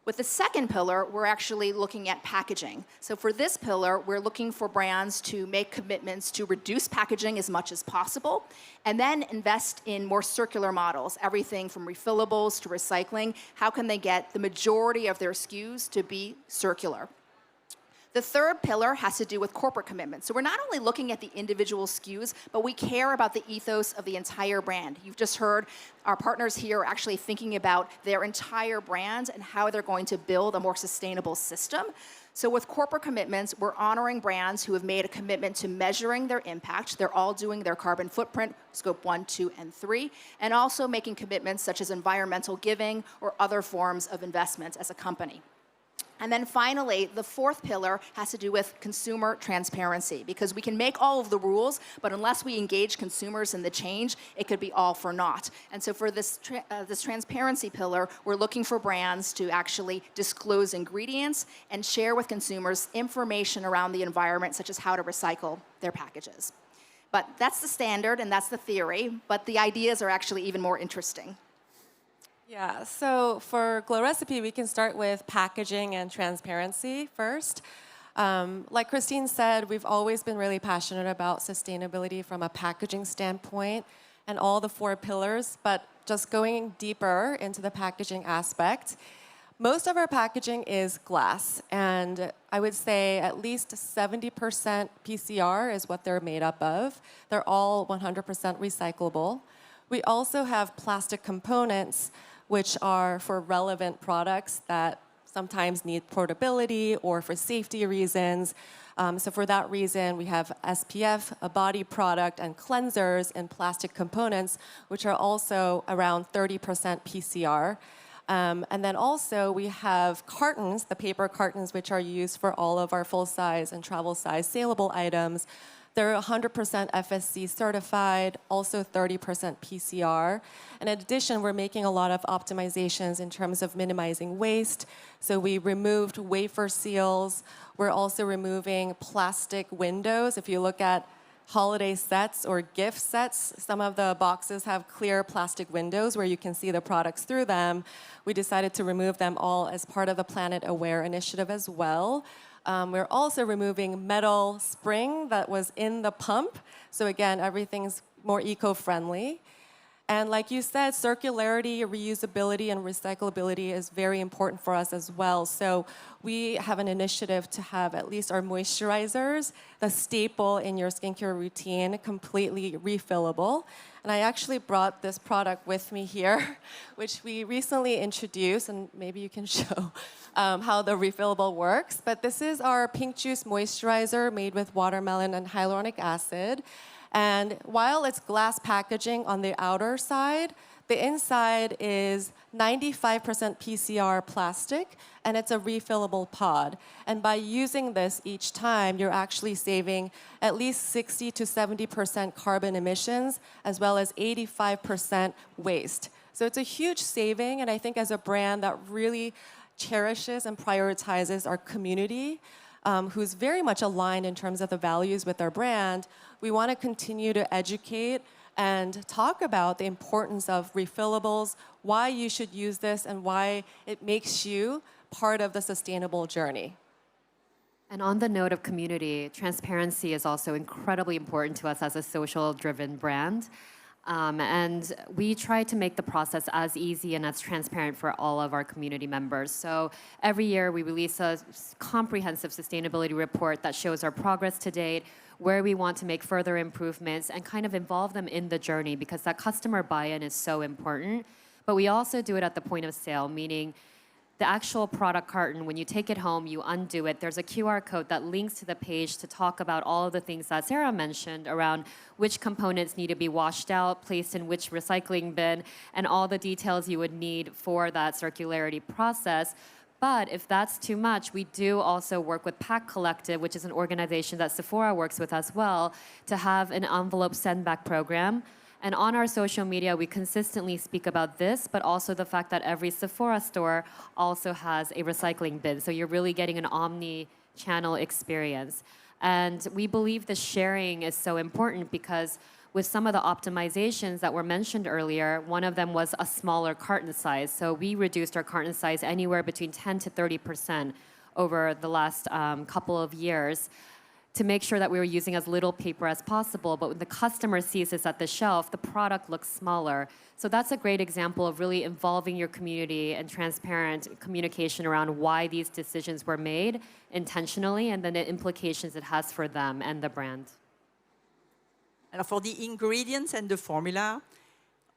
With the second pillar, we're actually looking at packaging. So for this pillar, we're looking for brands to make commitments to reduce packaging as much as possible, and then invest in more circular models, everything from refillables to recycling. How can they get the majority of their SKUs to be circular? The third pillar has to do with corporate commitments. So we're not only looking at the individual SKUs, but we care about the ethos of the entire brand. You've just heard our partners here are actually thinking about their entire brand and how they're going to build a more sustainable system. So with corporate commitments, we're honoring brands who have made a commitment to measuring their impact. They're all doing their carbon footprint, scope 1, 2, and 3, and also making commitments such as environmental giving or other forms of investments as a company. And then finally, the fourth pillar has to do with consumer transparency, because we can make all of the rules, but unless we engage consumers in the change, it could be all for naught. And so for this transparency pillar, we're looking for brands to actually disclose ingredients and share with consumers information around the environment, such as how to recycle their packages. But that's the standard and that's the theory, but the ideas are actually even more interesting. Yeah, so for Glow Recipe, we can start with packaging and transparency first. Like Christine said, we've always been really passionate about sustainability from a packaging standpoint and all the 4 pillars, but just going deeper into the packaging aspect, most of our packaging is glass, and I would say at least 70% PCR is what they're made up of. They're all 100% recyclable. We also have plastic components, which are for relevant products that sometimes need portability or for safety reasons. So for that reason, we have SPF, a body product, and cleansers in plastic components, which are also around 30% PCR. And then also we have cartons, the paper cartons, which are used for all of our full-size and travel-size saleable items. They're 100% FSC certified, also 30% PCR. And in addition, we're making a lot of optimizations in terms of minimizing waste. So we removed wafer seals. We're also removing plastic windows. If you look at holiday sets or gift sets, some of the boxes have clear plastic windows where you can see the products through them. We decided to remove them all as part of the Planet Aware initiative as well. We're also removing metal spring that was in the pump. So again, everything's more eco-friendly. And like you said, circularity, reusability, and recyclability is very important for us as well. So we have an initiative to have at least our moisturizers, the staple in your skincare routine, completely refillable. And I actually brought this product with me here, which we recently introduced, and maybe you can show how the refillable works. But this is our pink juice moisturizer made with watermelon and hyaluronic acid. And while it's glass packaging on the outer side, the inside is 95% PCR plastic, and it's a refillable pod. And by using this each time, you're actually saving at least 60 to 70% carbon emissions, as well as 85% waste. So it's a huge saving, and I think as a brand that really cherishes and prioritizes our community, who's very much aligned in terms of the values with our brand, we want to continue to educate and talk about the importance of refillables, why you should use this, and why it makes you part of the sustainable journey. And on the note of community, transparency is also incredibly important to us as a social-driven brand. And we try to make the process as easy and as transparent for all of our community members. So every year we release a comprehensive sustainability report that shows our progress to date, where we want to make further improvements, and kind of involve them in the journey, because that customer buy-in is so important. But we also do it at the point of sale, meaning the actual product carton, when you take it home, you undo it. There's a QR code that links to the page to talk about all of the things that Sarah mentioned around which components need to be washed out, placed in which recycling bin, and all the details you would need for that circularity process. But if that's too much, we do also work with Pack Collective, which is an organization that Sephora works with as well, to have an envelope send-back program. And on our social media, we consistently speak about this, but also the fact that every Sephora store also has a recycling bin. So you're really getting an omni-channel experience. And we believe the sharing is so important because with some of the optimizations that were mentioned earlier, one of them was a smaller carton size. So we reduced our carton size anywhere between 10 to 30% over the last couple of years to make sure that we were using as little paper as possible. But when the customer sees this at the shelf, the product looks smaller. So that's a great example of really involving your community and transparent communication around why these decisions were made intentionally and then the implications it has for them and the brand. And for the ingredients and the formula,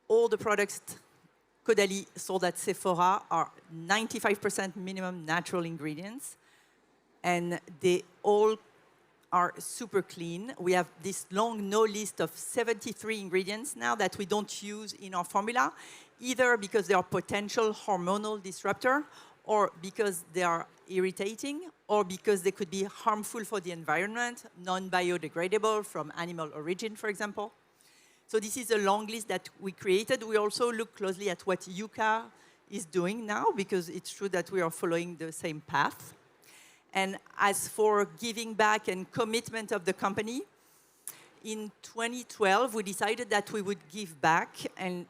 all the products Caudalie sold at Sephora are 95% minimum natural ingredients, and they all are super clean. We have this long no list of 73 ingredients now that we don't use in our formula, either because they are potential hormonal disruptor, or because they are irritating, or because they could be harmful for the environment, non-biodegradable from animal origin, for example. So this is a long list that we created. We also look closely at what Yuka is doing now, because it's true that we are following the same path. And as for giving back and commitment of the company, in 2012, we decided that we would give back, and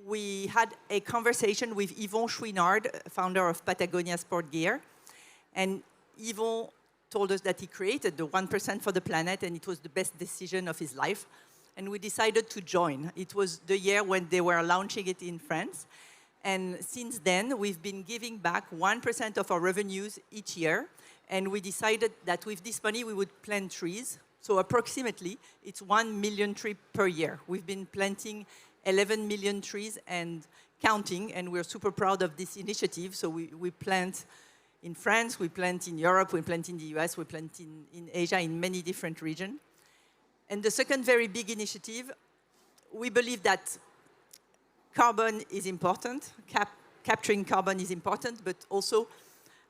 we had a conversation with Ruinart, founder of Patagonia Sport Gear. And Yvon told us that he created the 1% for the planet, and it was the best decision of his life. And we decided to join. It was the year when they were launching it in France. And since then, we've been giving back 1% of our revenues each year. And we decided that with this money, we would plant trees. So approximately, it's 1 million trees per year. We've been planting 11 million trees and counting, and we're super proud of this initiative. So we plant in France, we plant in Europe, we plant in the US, we plant in Asia, in many different regions. And the second very big initiative, we believe that carbon is important, capturing carbon is important, but also,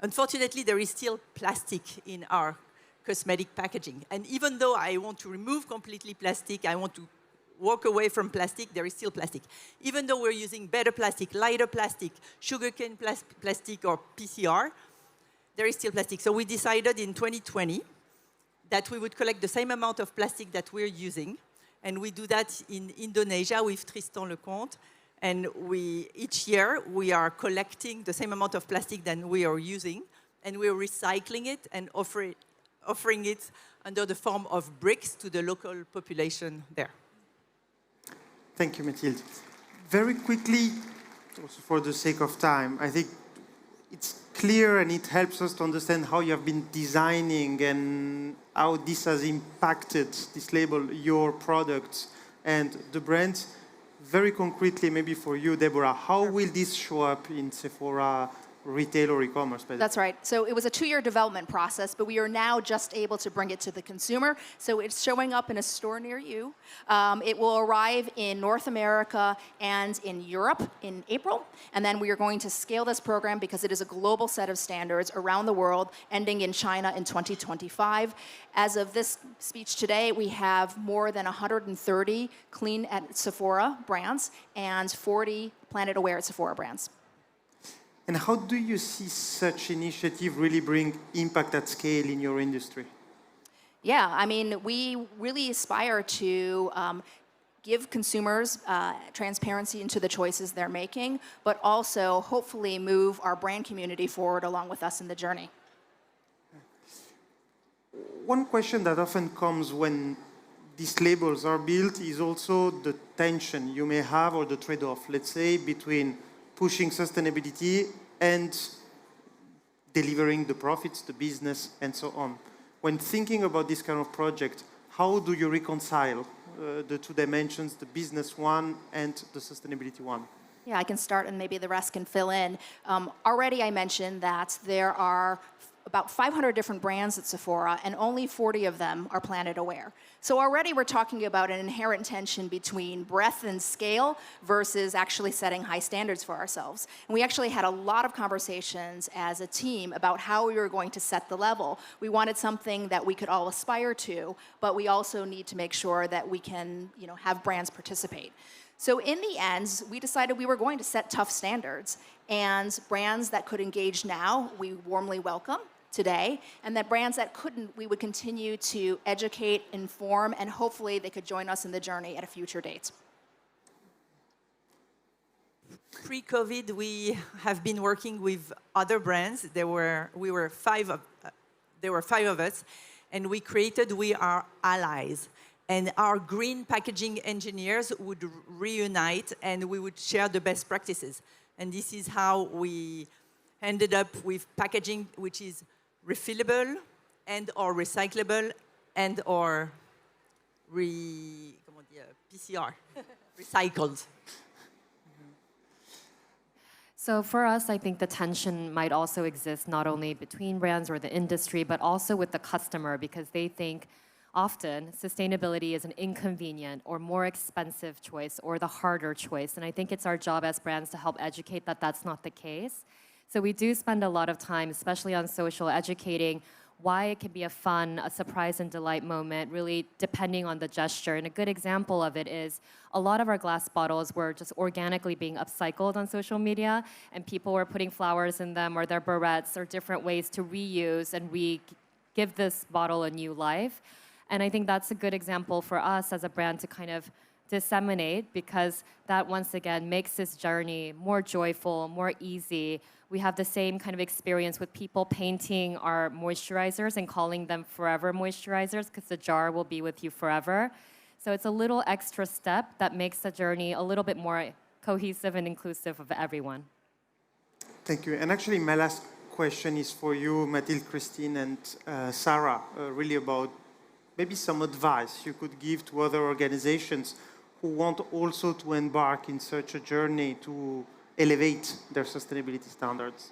unfortunately, there is still plastic in our cosmetic packaging. And even though I want to remove completely plastic, I want to walk away from plastic, there is still plastic. Even though we're using better plastic, lighter plastic, sugarcane plastic, or PCR, there is still plastic. So we decided in 2020 that we would collect the same amount of plastic that we're using. And we do that in Indonesia with Tristan Lecomte. And each year, we are collecting the same amount of plastic than we are using. And we're recycling it and offering it under the form of bricks to the local population there. Thank you, Mathilde. Very quickly, also for the sake of time, I think it's clear and it helps us to understand how you have been designing and how this has impacted, this label, your products and the brands. Very concretely, maybe for you, Deborah, how will this show up in Sephora retail or e-commerce? That's right. So it was a 2-year development process, but we are now just able to bring it to the consumer. So it's showing up in a store near you. It will arrive in North America and in Europe in April. And then we are going to scale this program because it is a global set of standards around the world, ending in China in 2025. As of this speech today, we have more than 130 Clean at Sephora brands and 40 Planet Aware at Sephora brands. And how do you see such initiative really bring impact at scale in your industry? Yeah, I mean, we really aspire to give consumers transparency into the choices they're making, but also hopefully move our brand community forward along with us in the journey. One question that often comes when these labels are built is also the tension you may have or the trade-off, let's say, between pushing sustainability and delivering the profits, the business, and so on. When thinking about this kind of project, how do you reconcile the two dimensions, the business one and the sustainability one? Yeah, I can start and maybe the rest can fill in. Already I mentioned that there are about 500 different brands at Sephora, and only 40 of them are Planet Aware. So already we're talking about an inherent tension between breadth and scale versus actually setting high standards for ourselves. And we actually had a lot of conversations as a team about how we were going to set the level. We wanted something that we could all aspire to, but we also need to make sure that we can, have brands participate. So in the end, we decided we were going to set tough standards, and brands that could engage now, we warmly welcome. today, and that brands that couldn't, we would continue to educate, inform, and hopefully they could join us in the journey at a future date. Pre-COVID, we have been working with other brands. There were five of us, and we created We Are Allies. And our green packaging engineers would reunite, and we would share the best practices. And this is how we ended up with packaging which is refillable and or recyclable and or PCR, recycled. So for us, I think the tension might also exist not only between brands or the industry, but also with the customer, because they think often sustainability is an inconvenient or more expensive choice or the harder choice. And I think it's our job as brands to help educate that that's not the case. So we do spend a lot of time, especially on social, educating why it can be a fun, a surprise and delight moment, really depending on the gesture. And a good example of it is a lot of our glass bottles were just organically being upcycled on social media, and people were putting flowers in them or their barrettes or different ways to reuse and give this bottle a new life. And I think that's a good example for us as a brand to kind of disseminate, because that once again makes this journey more joyful, more easy. We have the same kind of experience with people painting our moisturizers and calling them forever moisturizers, because the jar will be with you forever. So it's a little extra step that makes the journey a little bit more cohesive and inclusive of everyone. Thank you. And actually, my last question is for you, Mathilde, Christine, and Sarah, really about maybe some advice you could give to other organizations who want also to embark in such a journey to elevate their sustainability standards.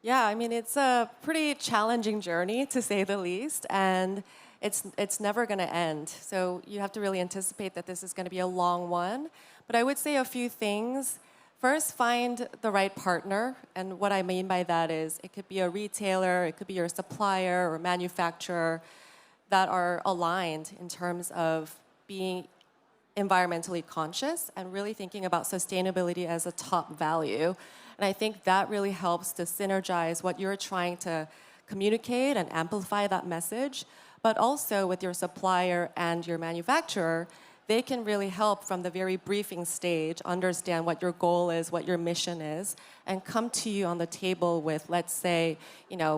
Yeah, I mean, it's a pretty challenging journey, to say the least, and it's never going to end. So you have to really anticipate that this is going to be a long one. But I would say a few things. First, find the right partner. And what I mean by that is it could be a retailer, it could be your supplier or manufacturer that are aligned in terms of being environmentally conscious and really thinking about sustainability as a top value. And I think that really helps to synergize what you're trying to communicate and amplify that message, but also with your supplier and your manufacturer. They can really help from the very briefing stage, understand what your goal is, what your mission is, and come to you on the table with, let's say,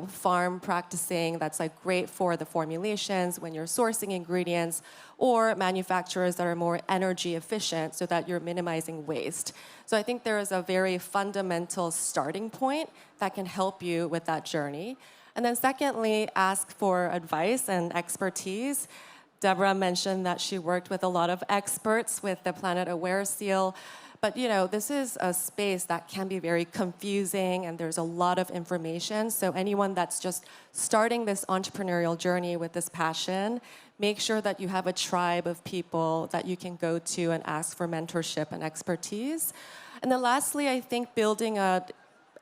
farm practicing that's like great for the formulations when you're sourcing ingredients, or manufacturers that are more energy efficient so that you're minimizing waste. So I think there is a very fundamental starting point that can help you with that journey. And then secondly, ask for advice and expertise. Deborah mentioned that she worked with a lot of experts with the Planet Aware seal. But this is a space that can be very confusing, and there's a lot of information. So anyone that's just starting this entrepreneurial journey with this passion, make sure that you have a tribe of people that you can go to and ask for mentorship and expertise. And then lastly, I think building an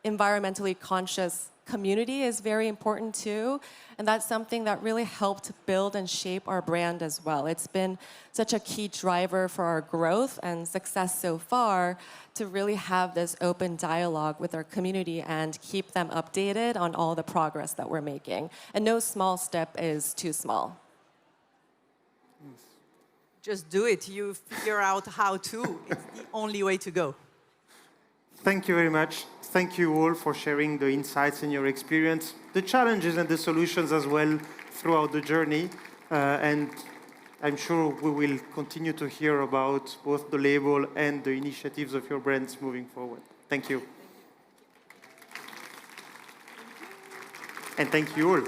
environmentally conscious community is very important too, and that's something that really helped build and shape our brand as well. It's been such a key driver for our growth and success so far to really have this open dialogue with our community and keep them updated on all the progress that we're making. And no small step is too small. Just do it. You figure out how to. It's the only way to go. Thank you very much. Thank you all for sharing the insights and your experience, the challenges and the solutions as well throughout the journey. And I'm sure we will continue to hear about both the label and the initiatives of your brands moving forward. Thank you. And thank you all.